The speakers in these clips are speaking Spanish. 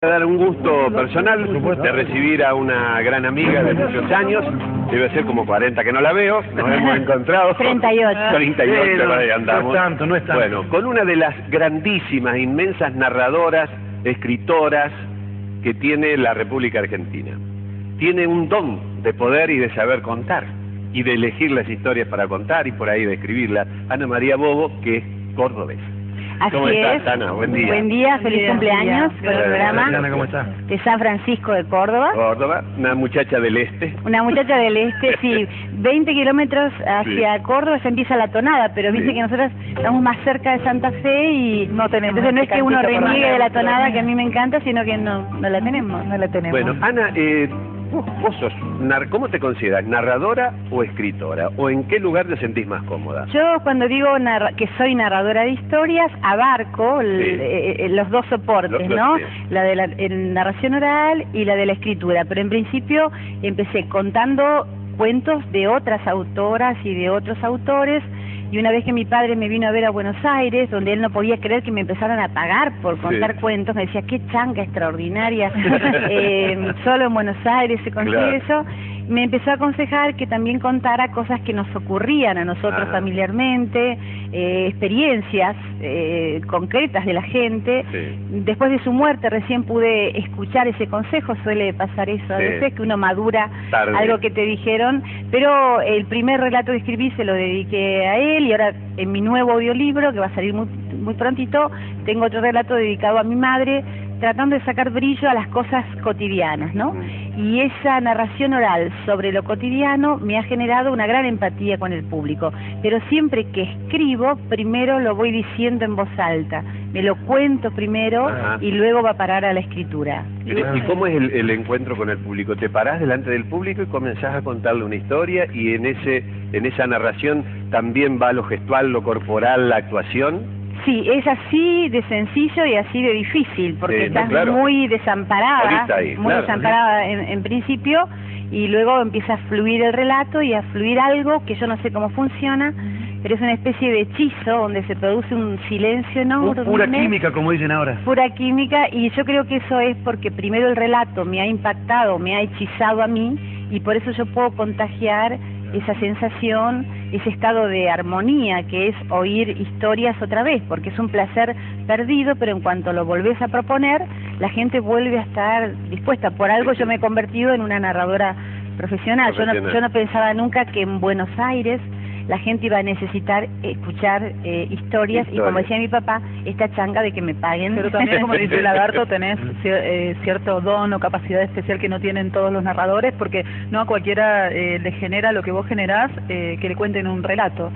Dar un gusto personal de recibir a una gran amiga de muchos años, debe ser como 40 que no la veo, nos hemos encontrado. 38. 38, por ahí andamos. No es tanto, no es tanto. Bueno, con una de las grandísimas, inmensas narradoras, escritoras que tiene la República Argentina. Tiene un don de poder y de saber contar, y de elegir las historias para contar y por ahí de escribirlas. Ana María Bobo, que es cordobesa. Así ¿Cómo estás, es. Ana? Buen día. Buen día, feliz cumpleaños por el programa. Ana, ¿cómo está? De San Francisco de Córdoba. Córdoba, una muchacha del este. Una muchacha del este, sí. 20 kilómetros hacia Córdoba ya empieza la tonada, pero viste que nosotros estamos más cerca de Santa Fe y no tenemos. Entonces no es que uno reniegue de la tonada, que a mí me encanta, sino que no la tenemos. No la tenemos. Bueno, Ana, vos sos, ¿cómo te consideras? ¿Narradora o escritora? ¿O en qué lugar te sentís más cómoda? Yo cuando digo que soy narradora de historias, abarco los dos soportes, ¿no? Sí. La de la narración oral y la de la escritura, pero en principio empecé contando cuentos de otras autoras y de otros autores. Y una vez que mi padre me vino a ver a Buenos Aires, donde él no podía creer que me empezaran a pagar por contar cuentos, me decía, qué changa extraordinaria, solo en Buenos Aires se consigue eso. Me empezó a aconsejar que también contara cosas que nos ocurrían a nosotros familiarmente, experiencias concretas de la gente. Después de su muerte recién pude escuchar ese consejo, suele pasar eso a veces, que uno madura algo que te dijeron, pero el primer relato que escribí se lo dediqué a él, y ahora en mi nuevo audiolibro, que va a salir muy prontito, tengo otro relato dedicado a mi madre, tratando de sacar brillo a las cosas cotidianas, ¿no? Y esa narración oral sobre lo cotidiano me ha generado una gran empatía con el público, pero siempre que escribo, primero lo voy diciendo en voz alta, me lo cuento primero y luego va a parar a la escritura. ¿Y cómo es el encuentro con el público? ¿Te parás delante del público y comenzás a contarle una historia y en esa narración también va lo gestual, lo corporal, la actuación? Sí, es así de sencillo y así de difícil, porque estás muy desamparada, desamparada en principio, y luego empieza a fluir el relato y a fluir algo que yo no sé cómo funciona, pero es una especie de hechizo donde se produce un silencio enorme. Pura química, como dicen ahora. Pura química, y yo creo que eso es porque primero el relato me ha impactado, me ha hechizado a mí, y por eso yo puedo contagiar esa sensación, ese estado de armonía que es oír historias otra vez, porque es un placer perdido, pero en cuanto lo volvés a proponer, la gente vuelve a estar dispuesta. Por algo yo me he convertido en una narradora profesional. Yo no pensaba nunca que en Buenos Aires la gente iba a necesitar escuchar historias, y como decía mi papá, esta changa de que me paguen. Pero también, como dice Lagarto, tenés cierto don o capacidad especial que no tienen todos los narradores, porque no a cualquiera le genera lo que vos generás, que le cuenten un relato.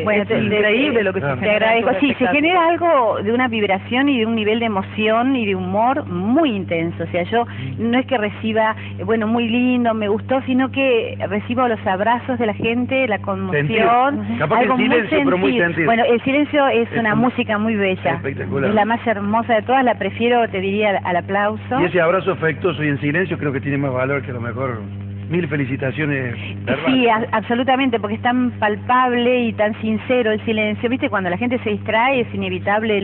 Bueno, es increíble lo que se genera. Te agradezco. Sí, se genera algo de una vibración y de un nivel de emoción y de humor muy intenso. O sea, yo no es que reciba, bueno, muy lindo, me gustó, sino que recibo los abrazos de la gente, la conmoción. Capaz algo que el silencio, pero muy sentido. Bueno, el silencio es una música muy bella. Espectacular. Es la más hermosa de todas, la prefiero, te diría, al aplauso. Y ese abrazo afectuoso y en silencio creo que tiene más valor que a lo mejor. Mil felicitaciones. Sí, absolutamente, porque es tan palpable y tan sincero el silencio. ¿Viste? Cuando la gente se distrae es inevitable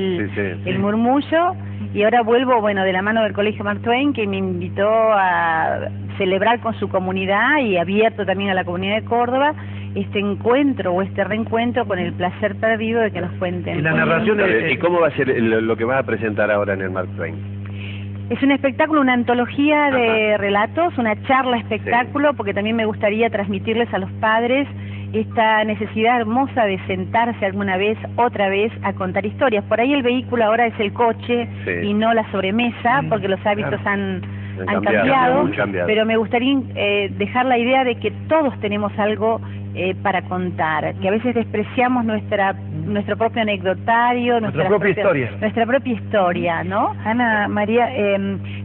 el murmullo. Y ahora vuelvo, bueno, de la mano del Colegio Mark Twain, que me invitó a celebrar con su comunidad y abierto también a la comunidad de Córdoba este encuentro o este reencuentro con el placer perdido de que nos cuenten. Y la narración ¿Y cómo va a ser lo que vas a presentar ahora en el Mark Twain? Es un espectáculo, una antología de relatos, una charla espectáculo, porque también me gustaría transmitirles a los padres esta necesidad hermosa de sentarse alguna vez, otra vez, a contar historias. Por ahí el vehículo ahora es el coche y no la sobremesa, porque los hábitos han cambiado, pero me gustaría dejar la idea de que todos tenemos algo para contar, que a veces despreciamos nuestro propio anecdotario, nuestra propia historia, ¿no? Ana María,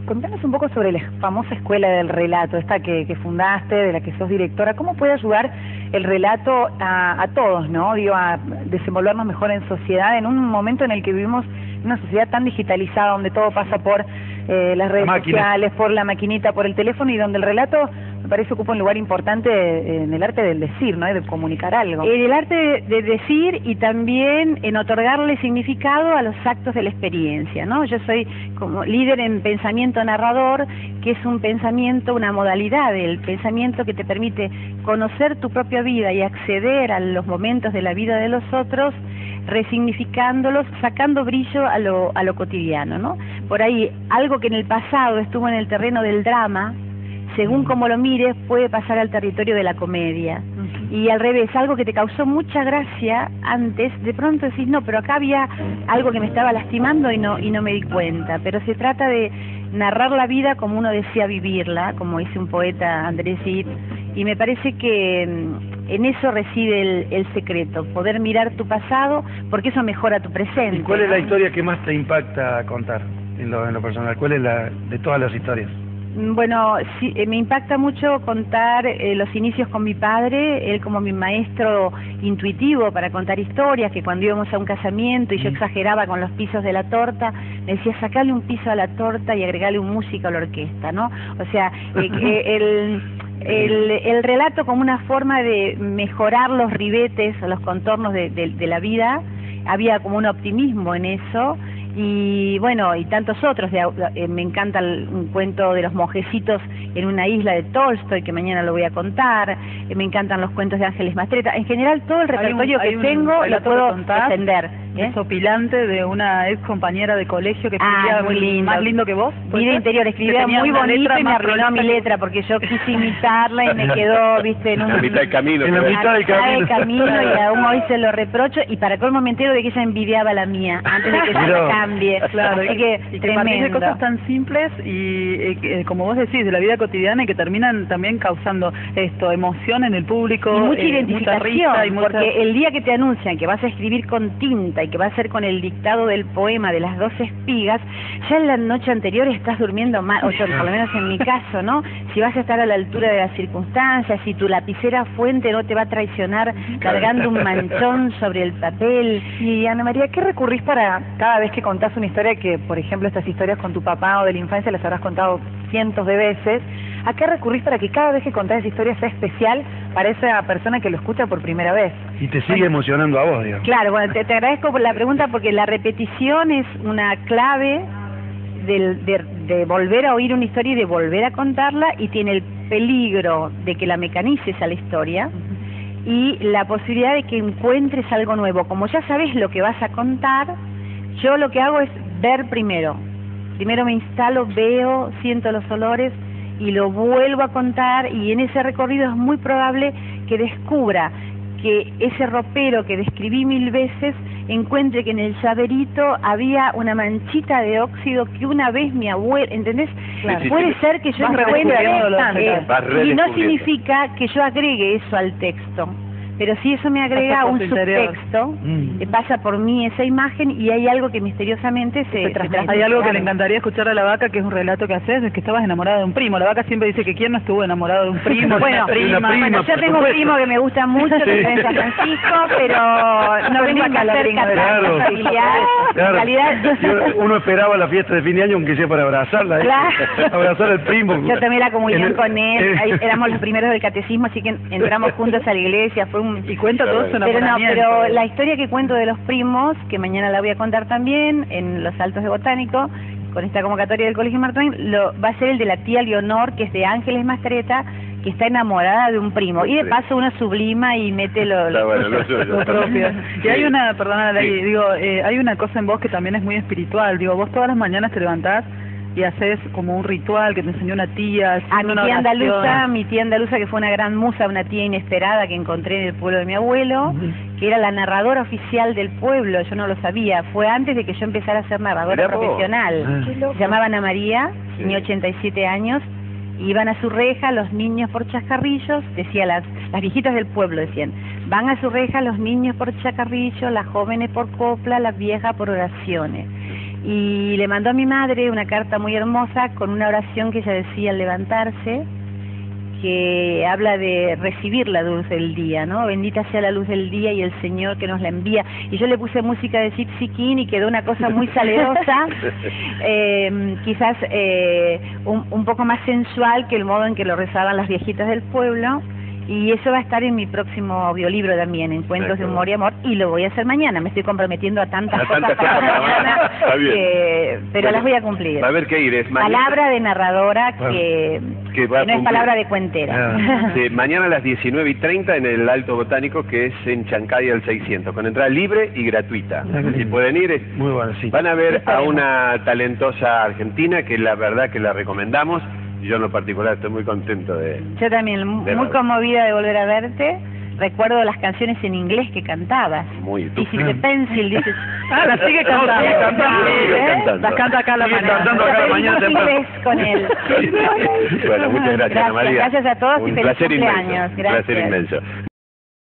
contanos un poco sobre la famosa escuela del relato, esta que fundaste, de la que sos directora. ¿Cómo puede ayudar el relato a todos, ¿no? Digo, a desenvolvernos mejor en sociedad, en un momento en el que vivimos una sociedad tan digitalizada, donde todo pasa por las redes sociales, por la maquinita, por el teléfono, y donde el relato parece ocupa un lugar importante en el arte del decir, ¿no? De comunicar algo. En el arte de decir y también en otorgarle significado a los actos de la experiencia, ¿no? Yo soy como líder en pensamiento narrador, que es un pensamiento, una modalidad del pensamiento que te permite conocer tu propia vida y acceder a los momentos de la vida de los otros, resignificándolos, sacando brillo a lo cotidiano, ¿no? Por ahí, algo que en el pasado estuvo en el terreno del drama, según como lo mires, puede pasar al territorio de la comedia. Y al revés, algo que te causó mucha gracia antes, de pronto decís, no, pero acá había algo que me estaba lastimando y no me di cuenta. Pero se trata de narrar la vida como uno desea vivirla, como dice un poeta, Andrés Gide, y me parece que en eso reside el secreto, poder mirar tu pasado, porque eso mejora tu presente. ¿Y cuál es la historia que más te impacta contar en lo personal? ¿Cuál es la de todas las historias? Bueno, sí, me impacta mucho contar los inicios con mi padre, él como mi maestro intuitivo para contar historias, que cuando íbamos a un casamiento y yo exageraba con los pisos de la torta, me decía, sacale un piso a la torta y agregale un músico a la orquesta, ¿no? O sea, el relato como una forma de mejorar los ribetes o los contornos de la vida, había como un optimismo en eso. Y bueno, y tantos otros, me encanta un cuento de los monjecitos en una isla de Tolstoy, que mañana lo voy a contar, me encantan los cuentos de Ángeles Mastretta, en general todo el repertorio que tengo lo puedo defender. Desopilante de una ex compañera de colegio que escribía muy lindo. Más lindo que vos. Vida interior, escribía muy bonito y me arruinó mi letra porque yo quise imitarla y me quedó, viste, en la mitad del camino. En la mitad del camino. Y aún hoy se lo reprocho, y para colmo me entero de que ella envidiaba la mía antes de que yo la cambie. Claro, así que y que partís de cosas tan simples y como vos decís, de la vida cotidiana, y que terminan también causando emoción en el público. Y mucha identificación, mucha risa, porque el día que te anuncian que vas a escribir con tinta y que va a ser con el dictado del poema de las 12 espigas, ya en la noche anterior estás durmiendo mal, o yo, por lo menos en mi caso, ¿no? Si vas a estar a la altura de las circunstancias, si tu lapicera fuente no te va a traicionar cargando un manchón sobre el papel. Y Ana María, ¿qué recurrís para cada vez que contás una historia que, por ejemplo, estas historias con tu papá o de la infancia las habrás contado cientos de veces? ¿A qué recurrís para que cada vez que contás esa historia sea especial para esa persona que lo escucha por primera vez? Y te sigue emocionando a vos, digamos. Claro, bueno, te agradezco por la pregunta, porque la repetición es una clave de volver a oír una historia y de volver a contarla, y tiene el peligro de que la mecanices a la historia y la posibilidad de que encuentres algo nuevo. Como ya sabes lo que vas a contar, yo lo que hago es ver primero. Primero me instalo, veo, siento los olores y lo vuelvo a contar, y en ese recorrido es muy probable que descubra que ese ropero que describí 1000 veces encuentre que en el llaverito había una manchita de óxido que una vez mi abuela, ¿entendés? Claro. Puede ser que yo encuentre, y no redescubriendo. significa que yo agregue eso al texto. Pero si eso me agrega un subtexto, pasa por mí esa imagen, y hay algo que misteriosamente se transmite. Hay algo que le encantaría escuchar a la Vaca, que es un relato que haces, es que estabas enamorada de un primo. La Vaca siempre dice que quién no estuvo enamorado de un primo. Bueno, prima, yo tengo un primo que me gusta mucho, que está en San Francisco, pero no vengo a hacer Claro. familiar. En realidad, Uno esperaba la fiesta de fin de año, aunque sea para abrazarla, Claro. abrazar al primo. Yo tomé la comunión con él, ahí éramos los primeros del catecismo, así que entramos juntos a la iglesia, fue un... Y cuenta todo su Pero no, enamoramiento. pero la historia que cuento de los primos, que mañana la voy a contar también en los Altos de Botánico, con esta convocatoria del Colegio Mark Twain, va a ser el de la tía Leonor, que es de Ángeles Mastretta, que está enamorada de un primo. Y de paso uno sublima y mete lo propio. Y hay una, perdona, digo, hay una cosa en vos que también es muy espiritual. Digo, vos todas las mañanas te levantás y haces como un ritual que te enseñó una tía. A mi tía andaluza, que fue una gran musa, una tía inesperada que encontré en el pueblo de mi abuelo, que era la narradora oficial del pueblo. Yo no lo sabía, fue antes de que yo empezara a ser narradora profesional. Se llamaba Ana María, tenía 87 años, iban a su reja los niños por chascarrillos, decía las viejitas del pueblo decían, van a su reja los niños por chascarrillos, las jóvenes por copla, las viejas por oraciones. Y le mandó a mi madre una carta muy hermosa con una oración que ella decía al levantarse, que habla de recibir la luz del día, ¿no? Bendita sea la luz del día y el Señor que nos la envía. Y yo le puse música de Gypsy King y quedó una cosa muy salerosa, quizás un poco más sensual que el modo en que lo rezaban las viejitas del pueblo. Y eso va a estar en mi próximo audiolibro también, Encuentros de Humor y Amor, y lo voy a hacer mañana. Me estoy comprometiendo a tantas cosas para mañana, pero bueno, las voy a cumplir. Va a haber que ir, es mañana. Palabra de narradora que no es palabra de cuentera. Sí, mañana a las 19:30 en el Alto Botánico, que es en Chancay al 600, con entrada libre y gratuita. Si pueden ir, muy bueno, sí. Van a ver a una talentosa argentina que la verdad que la recomendamos. Yo en lo particular estoy muy contento de... Yo también, muy conmovida de volver a verte. Recuerdo las canciones en inglés que cantabas. Muy Y si te pencil, dices... La sigue cantando. Sigue cantando. Las canta acá a la mañana. Cantando acá a la mañana inglés con él. Bueno, muchas gracias, Ana María. Gracias a todos y Un feliz placer cumpleaños. inmenso. Un Gracias. placer inmenso.